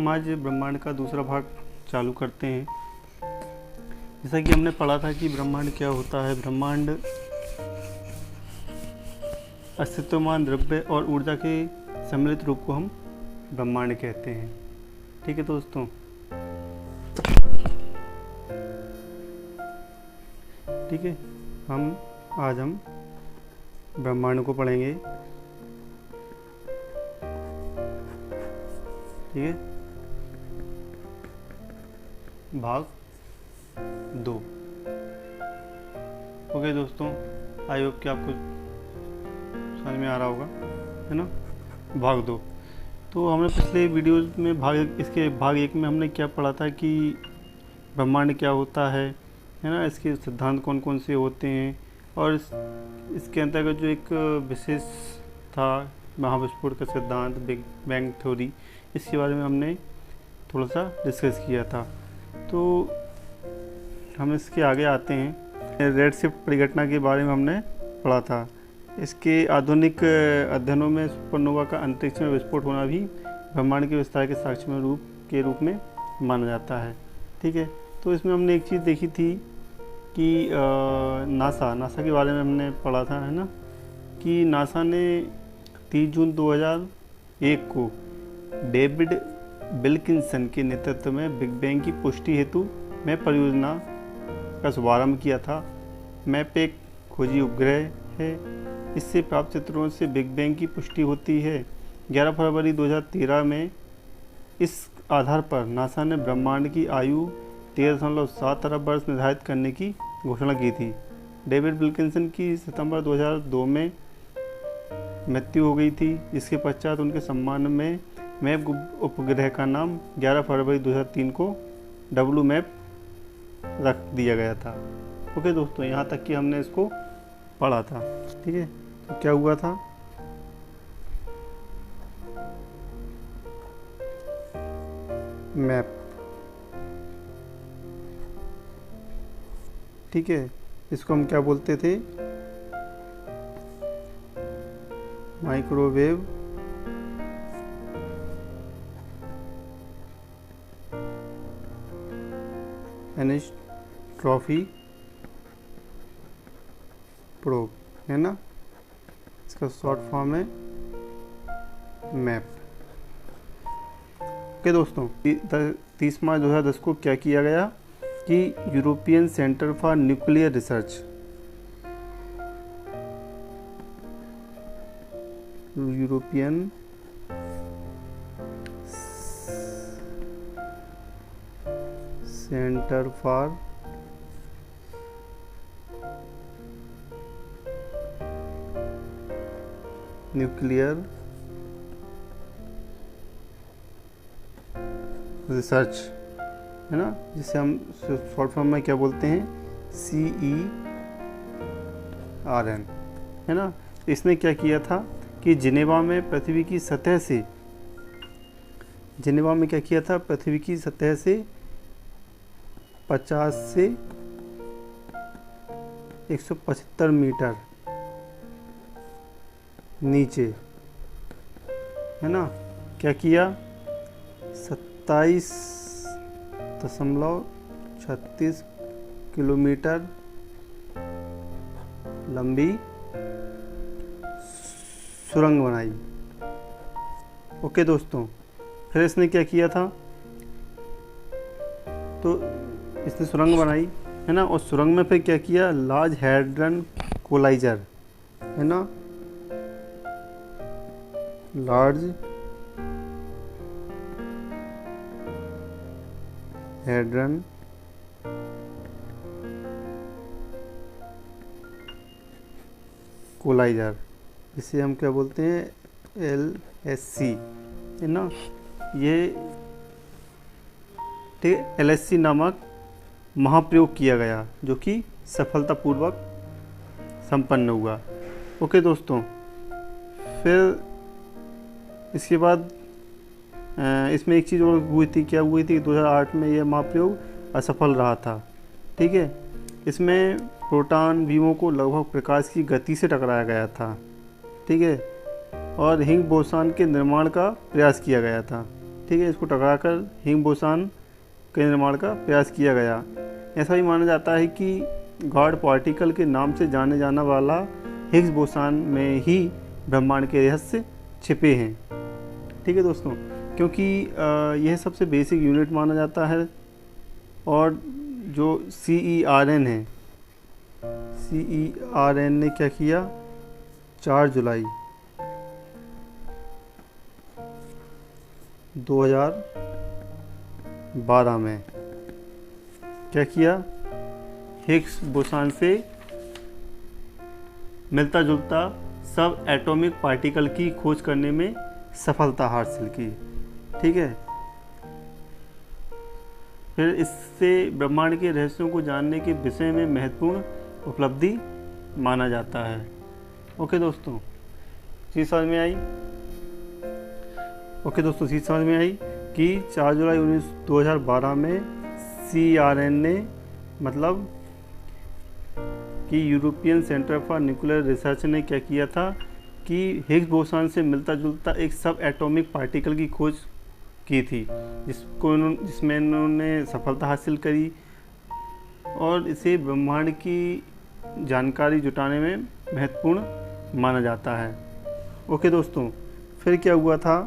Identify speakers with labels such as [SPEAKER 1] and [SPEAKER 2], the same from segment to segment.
[SPEAKER 1] आज ब्रह्मांड का दूसरा भाग चालू करते हैं। जैसा कि हमने पढ़ा था कि ब्रह्मांड क्या होता है। ब्रह्मांड अस्तित्वमान द्रव्य और ऊर्जा के सम्मिलित रूप को हम ब्रह्मांड कहते हैं। ठीक है दोस्तों, ठीक है। आज हम ब्रह्मांड को पढ़ेंगे। ठीक है, भाग 2। ओके दोस्तों, आई होप कि आपको समझ में आ रहा होगा, है ना। भाग 2। तो हमने पिछले वीडियोस में भाग 1 में हमने क्या पढ़ा था कि ब्रह्मांड क्या होता है ना, इसके सिद्धांत कौन कौन से होते हैं, और इसके अंतर्गत जो एक विशेष था महाविस्फोट का सिद्धांत, बिग बैंग थ्योरी, इसके बारे में हमने थोड़ा सा डिस्कस किया था। तो हम इसके आगे आते हैं। रेड शिफ्ट परिघटना के बारे में हमने पढ़ा था। इसके आधुनिक अध्ययनों में सुपरनोवा का अंतरिक्ष में विस्फोट होना भी ब्रह्मांड के विस्तार के साक्ष्य के रूप में माना जाता है। ठीक है, तो इसमें हमने एक चीज़ देखी थी कि नासा के बारे में हमने पढ़ा था, है ना, कि नासा ने 30 जून 2001 को डेविड विल्किंसन के नेतृत्व में बिग बैंग की पुष्टि हेतु मैप परियोजना का शुभारंभ किया था। मैप एक खोजी उपग्रह है। इससे प्राप्त चित्रों से बिग बैंग की पुष्टि होती है। 11 फरवरी 2013 में इस आधार पर नासा ने ब्रह्मांड की आयु 13.7 अरब वर्ष निर्धारित करने की घोषणा की थी। डेविड विल्किंसन की सितंबर 2002 में मृत्यु हो गई थी, जिसके पश्चात उनके सम्मान में मैप उपग्रह का नाम 11 फरवरी 2003 को डब्लू मैप रख दिया गया था। ओके दोस्तों, यहाँ तक कि हमने इसको पढ़ा था। ठीक है, तो क्या हुआ था, मैप, ठीक है, इसको हम क्या बोलते थे, माइक्रोवेव एनिसोट्रॉपी प्रोब, है ना। इसका शॉर्ट फॉर्म है मैप। ओके दोस्तों, 30 मार्च 2010 को क्या किया गया कि European centre for nuclear research, European centre for nuclear research, है ना, जिसे हम शॉर्ट फॉर्म में क्या बोलते हैं, CERN, है ना। इसने क्या किया था कि जिनेवा में पृथ्वी की सतह से 50 से 175 मीटर नीचे, है ना, क्या किया, 27.36 किलोमीटर लंबी सुरंग बनाई। ओके दोस्तों, फिर इसने क्या किया था, तो इसने सुरंग बनाई, है ना, और सुरंग में फिर क्या किया, लार्ज हैड्रन कोलाइजर, है ना, लार्ज हैड्रन कोलाइजर, जिसे हम क्या बोलते हैं, LSC, है ना। ये ठीक है, LSC नामक महाप्रयोग किया गया, जो कि सफलतापूर्वक संपन्न हुआ। ओके दोस्तों, फिर इसके बाद इसमें एक चीज़ और हुई थी, क्या हुई थी, 2008 में यह महाप्रयोग असफल रहा था। ठीक है, इसमें प्रोटॉन बीमों को लगभग प्रकाश की गति से टकराया गया था। ठीक है, और हिग्स बोसॉन के निर्माण का प्रयास किया गया था। ठीक है, इसको टकराकर हिग्स बोसन के निर्माण का प्रयास किया गया। ऐसा भी माना जाता है कि गॉड पार्टिकल के नाम से जाने जाने वाला हिग्स बोसन में ही ब्रह्मांड के रहस्य छिपे हैं। ठीक है दोस्तों, क्योंकि यह सबसे बेसिक यूनिट माना जाता है, और जो CERN है, CERN ने क्या किया, 4 जुलाई 2012 में क्या किया, हिग्स बोसन से मिलता जुलता सब एटॉमिक पार्टिकल की खोज करने में सफलता हासिल की। ठीक है, फिर इससे ब्रह्मांड के रहस्यों को जानने के विषय में महत्वपूर्ण उपलब्धि माना जाता है। ओके दोस्तों, चीज़ समझ में आई? ओके दोस्तों, चीज़ समझ में आई कि 4 जुलाई 2012 में CERN ने, मतलब कि European centre for nuclear research ने क्या किया था कि हिग्स बोसन से मिलता जुलता एक सब एटॉमिक पार्टिकल की खोज की थी, जिसमें इन्होंने सफलता हासिल करी, और इसे ब्रह्मांड की जानकारी जुटाने में महत्वपूर्ण माना जाता है। ओके दोस्तों, फिर क्या हुआ था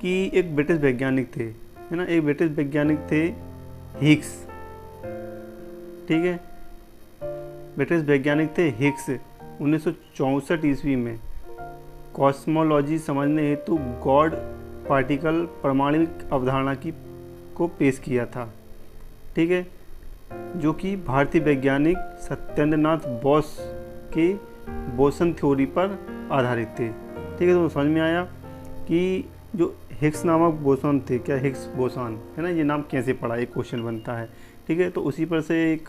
[SPEAKER 1] कि एक ब्रिटिश वैज्ञानिक थे, है ना, एक ब्रिटिश वैज्ञानिक थे हिग्स। ठीक है, ब्रिटिश वैज्ञानिक थे हिग्स। 1964 ईस्वी में कॉस्मोलॉजी समझने हेतु गॉड पार्टिकल परमाणुविक अवधारणा को पेश किया था। ठीक है, जो कि भारतीय वैज्ञानिक सत्येंद्रनाथ बोस के बोसन थ्योरी पर आधारित थे। ठीक है, तो समझ में आया कि जो हिग्स नामक बोसन थे, क्या हिग्स बोसन है ना, ये नाम कैसे पड़ा, एक क्वेश्चन बनता है। ठीक है, तो उसी पर से एक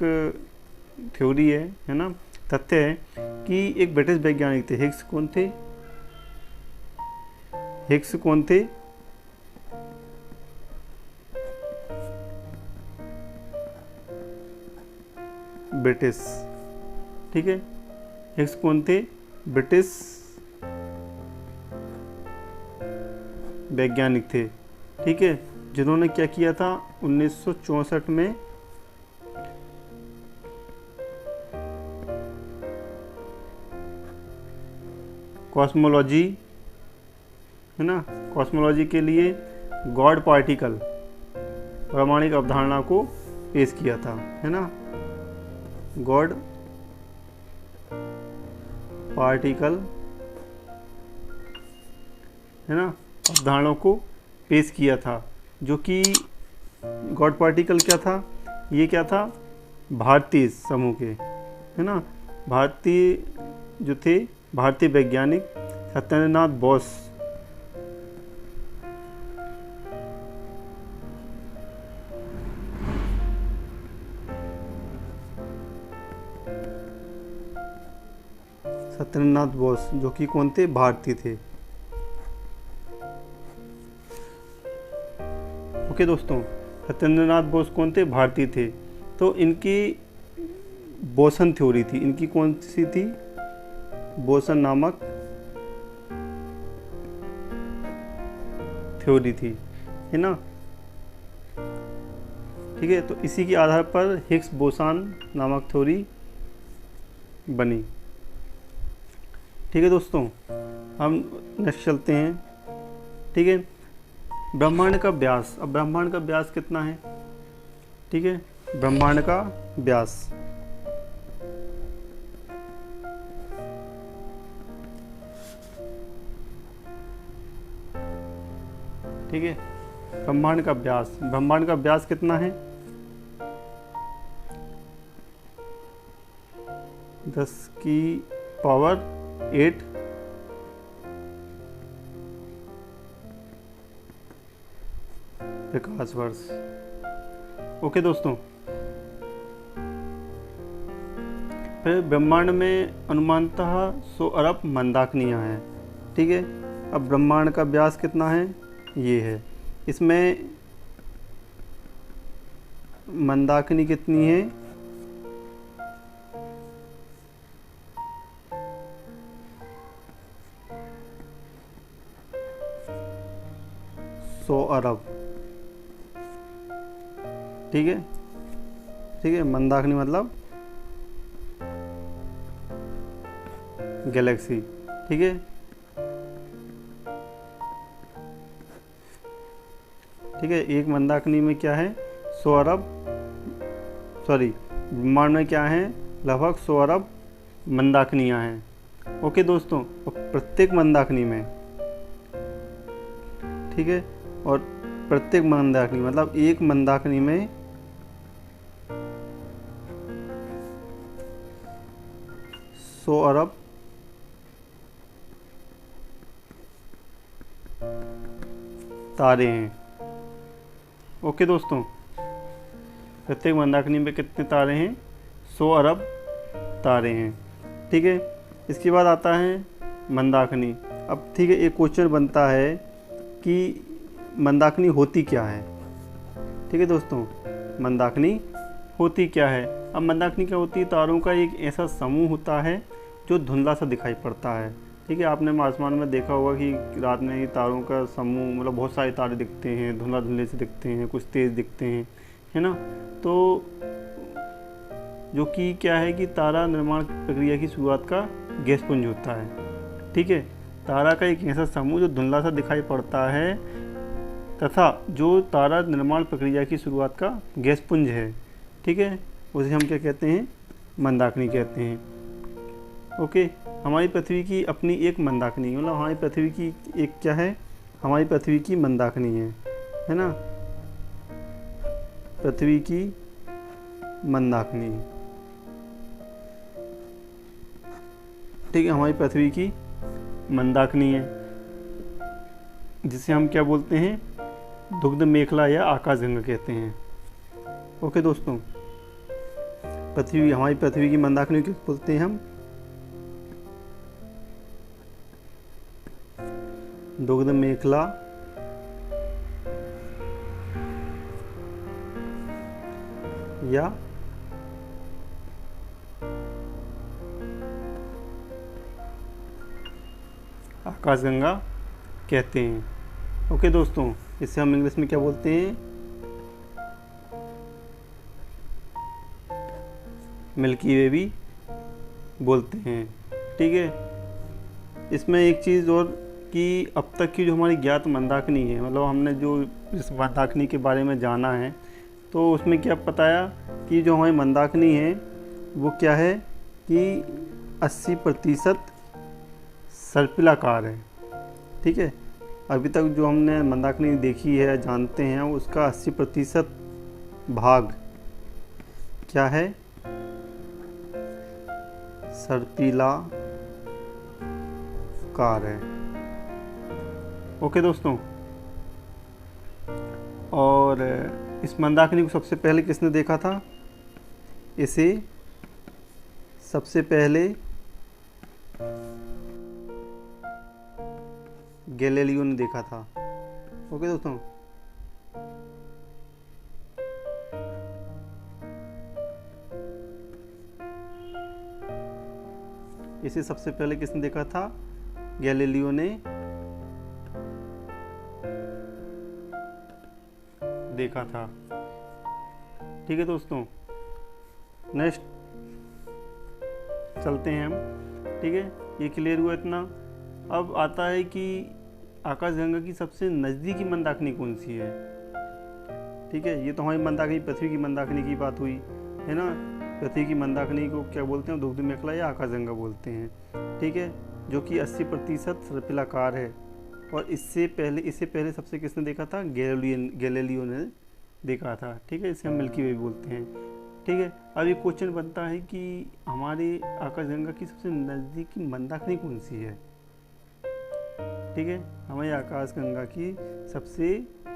[SPEAKER 1] थ्योरी है ना, तथ्य है कि एक ब्रिटिश वैज्ञानिक थे। हिग्स कौन थे? हिग्स कौन थे? ब्रिटिश। ठीक है, हिग्स कौन थे? ब्रिटिश वैज्ञानिक थे। ठीक है, जिन्होंने क्या किया था, 1964 में कॉस्मोलॉजी, है ना, कॉस्मोलॉजी के लिए गॉड पार्टिकल प्रामाणिक अवधारणा को पेश किया था, है ना, गॉड पार्टिकल, है ना, अवधारणाओं को पेश किया था। जो कि गॉड पार्टिकल क्या था, ये क्या था, भारतीय समूह के, है ना, भारतीय जो थे, भारतीय वैज्ञानिक सत्येंद्रनाथ बोस, सत्येंद्रनाथ बोस जो कि कौन थे, भारतीय थे। ओके दोस्तों, सत्येंद्रनाथ बोस कौन थे, भारतीय थे। तो इनकी बोसन थ्योरी थी, इनकी कौन सी थी, बोसन नामक थ्योरी थी, है ना। ठीक है, तो इसी के आधार पर हिग्स बोसन नामक थ्योरी बनी। ठीक है दोस्तों, हम नेक्स्ट चलते हैं। ठीक है, ब्रह्मांड का व्यास। अब ब्रह्मांड का व्यास कितना है? ठीक है, ब्रह्मांड का व्यास, ठीक है, ब्रह्मांड का व्यास, ब्रह्मांड का व्यास कितना है? 10⁸ प्रकाश वर्ष। ओके दोस्तों, फिर ब्रह्मांड में अनुमानतः 100 अरब मंदाकिनियाँ हैं। ठीक है, अब ब्रह्मांड का व्यास कितना है? ये है। इसमें मंदाकिनी कितनी है? 1 100 अरब। ठीक है, ठीक है। मंदाकिनी मतलब गैलेक्सी। ठीक है, ठीक है। एक मंदाकिनी में क्या है, 100 अरब, सॉरी, ब्रह्मांड में क्या है, लगभग 100 अरब मंदाकिनियाँ हैं। ओके दोस्तों, और प्रत्येक मंदाकिनी में, ठीक है, और प्रत्येक मंदाकिनी मतलब एक मंदाकिनी में 100 अरब तारे हैं। ओके दोस्तों, प्रत्येक मंदाकिनी में कितने तारे हैं, 100 अरब तारे हैं। ठीक है, इसके बाद आता है मंदाकिनी। अब ठीक है, एक क्वेश्चन बनता है कि मंदाकिनी होती क्या है। ठीक है दोस्तों, मंदाकिनी होती क्या है। अब मंदाकिनी क्या होती है, तारों का एक ऐसा समूह होता है जो धुंधला सा दिखाई पड़ता है। ठीक है, आपने आसमान में देखा होगा कि रात में ही तारों का समूह, मतलब बहुत सारे तारे दिखते हैं, धुंधला धुंधले से दिखते हैं, कुछ तेज़ दिखते हैं, है ना। तो जो कि क्या है कि तारा निर्माण प्रक्रिया की शुरुआत का गैस पुंज होता है। ठीक है, तारा का एक ऐसा समूह जो धुंधला सा दिखाई पड़ता है तथा जो तारा निर्माण प्रक्रिया की शुरुआत का गैस पुंज है। ठीक है, उसे हम क्या कहते हैं, मंदाकिनी कहते हैं। ओके, हमारी पृथ्वी की अपनी एक मंदाकिनी, मतलब हमारी पृथ्वी की एक क्या है, हमारी पृथ्वी की मंदाकिनी है ना, पृथ्वी की मंदाकिनी। ठीक है, हमारी पृथ्वी की मंदाकिनी है, जिसे हम क्या बोलते हैं, दुग्ध मेखला या आकाशगंगा कहते हैं। ओके दोस्तों, हमारी पृथ्वी की मंदाकिनी क्या बोलते हैं हम, दुग्ध मेखला या आकाशगंगा कहते हैं। ओके दोस्तों, इसे हम इंग्लिश में क्या बोलते हैं, मिल्की वे भी बोलते हैं। ठीक है, इसमें एक चीज़ और कि अब तक की जो हमारी ज्ञात मंदाकिनी है, मतलब हमने जो इस मंदाकिनी के बारे में जाना है, तो उसमें क्या बताया कि जो हमारी मंदाकिनी है वो क्या है कि 80% सर्पिलाकार है। ठीक है, अभी तक जो हमने मंदाकिनी देखी है, जानते हैं, उसका 80% भाग क्या है, सर्पिलाकार है। ओके दोस्तों, और इस मंदाकिनी को सबसे पहले किसने देखा था, इसे सबसे पहले गैलीलियो ने देखा था। ओके दोस्तों, इसे सबसे पहले किसने देखा था, गैलीलियो ने देखा था। ठीक है दोस्तों, नेक्स्ट चलते हैं हम। ठीक है, ये क्लियर हुआ इतना। अब आता है कि आकाशगंगा की सबसे नज़दीकी मंदाकिनी कौन सी है। ठीक है, ये तो हमारी मंदाकिनी, पृथ्वी की मंदाकिनी की बात हुई है ना। पृथ्वी की मंदाकिनी को क्या बोलते हैं, दुग्ध मेखला या आकाशगंगा बोलते हैं। ठीक है, जो कि 80% सर्पिलाकार है। और इससे पहले सबसे किसने देखा था, गैलीलियो ने देखा था। ठीक है, इसे हम मिल्की वे बोलते हैं। ठीक है, अब ये क्वेश्चन बनता है कि हमारे आकाशगंगा की सबसे नज़दीकी मंदाकिनी कौन सी है। ठीक है, हमारी आकाशगंगा की सबसे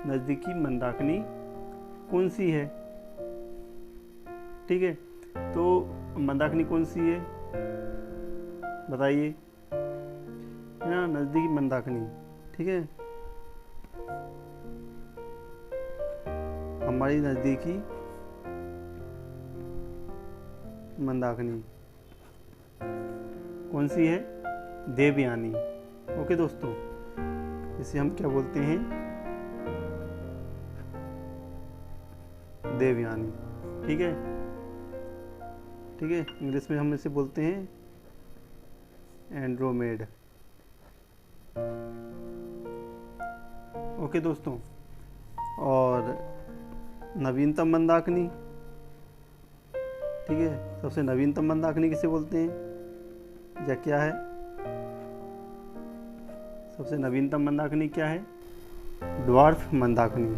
[SPEAKER 1] नज़दीकी मंदाकिनी कौन सी है। ठीक है, तो मंदाकिनी कौन सी है बताइए, है ना, नज़दीकी मंदाकिनी। ठीक है, हमारी नज़दीकी मंदाकिनी कौन सी है, देवयानी। ओके दोस्तों, इसे हम क्या बोलते हैं, देवयानी। ठीक है, ठीक है, इंग्लिश में हम इसे बोलते हैं एंड्रोमेड। ओके दोस्तों, और नवीनतम मंदाकिनी, ठीक है, सबसे नवीनतम मंदाकिनी किसे बोलते हैं या क्या है? सबसे नवीनतम मंदाकिनी क्या है? ड्वार्फ मंदाकिनी।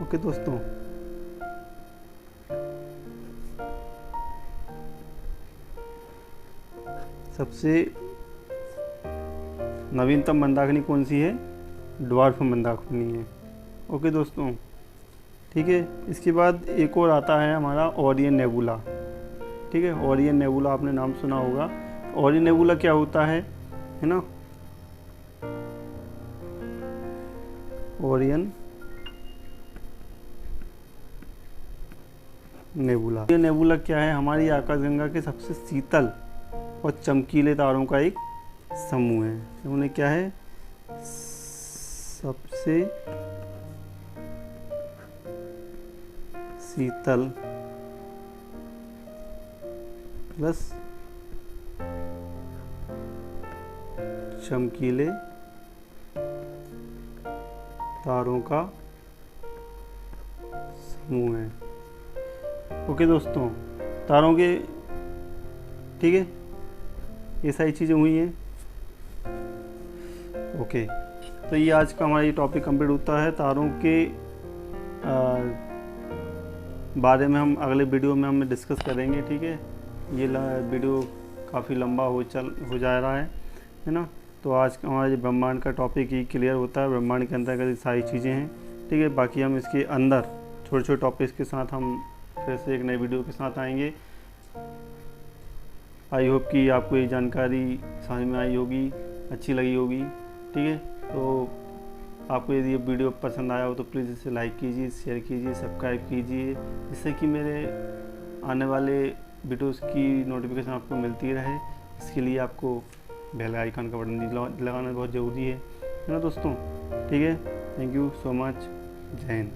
[SPEAKER 1] ओके दोस्तों, सबसे नवीनतम मंदाकिनी कौन सी है? ड्वार्फ मंदाकिनी है। ओके दोस्तों, ठीक है। इसके बाद एक और आता है हमारा ओरियन नेबुला। ठीक है, ओरियन नेबुला आपने नाम सुना होगा। ओरियन नेबुला क्या होता है ना? ओरियन नेबुला, ये नेबुला क्या है? हमारी आकाशगंगा के सबसे शीतल और चमकीले तारों का एक समूह है। उन्हें क्या है? सबसे शीतल प्लस चमकीले तारों का समूह है। ओके दोस्तों, तारों के, ठीक है, ये सारी चीज़ें हुई हैं। ओके, तो ये आज का हमारा ये टॉपिक कंप्लीट होता है। तारों के बारे में हम अगले वीडियो में हम डिस्कस करेंगे। ठीक है, ये वीडियो काफ़ी लंबा हो जा रहा है ना? तो आज हमारे ब्रह्मांड का टॉपिक ही क्लियर होता है। ब्रह्मांड के अंतर्गत सारी चीज़ें हैं। ठीक है, बाकी हम इसके अंदर छोटे छोटे टॉपिक्स के साथ हम फिर से एक नए वीडियो के साथ आएंगे। आई होप कि आपको ये जानकारी समझ में आई होगी, अच्छी लगी होगी। ठीक है, तो आपको यदि ये वीडियो पसंद आया हो तो प्लीज़ इसे लाइक कीजिए, शेयर कीजिए, सब्सक्राइब कीजिए, जिससे कि मेरे आने वाले वीडियोस की नोटिफिकेशन आपको मिलती रहे। इसके लिए आपको बेल आइकन का बटन लगाना बहुत ज़रूरी है ना दोस्तों? ठीक है, थैंक यू सो मच। जय हिंद।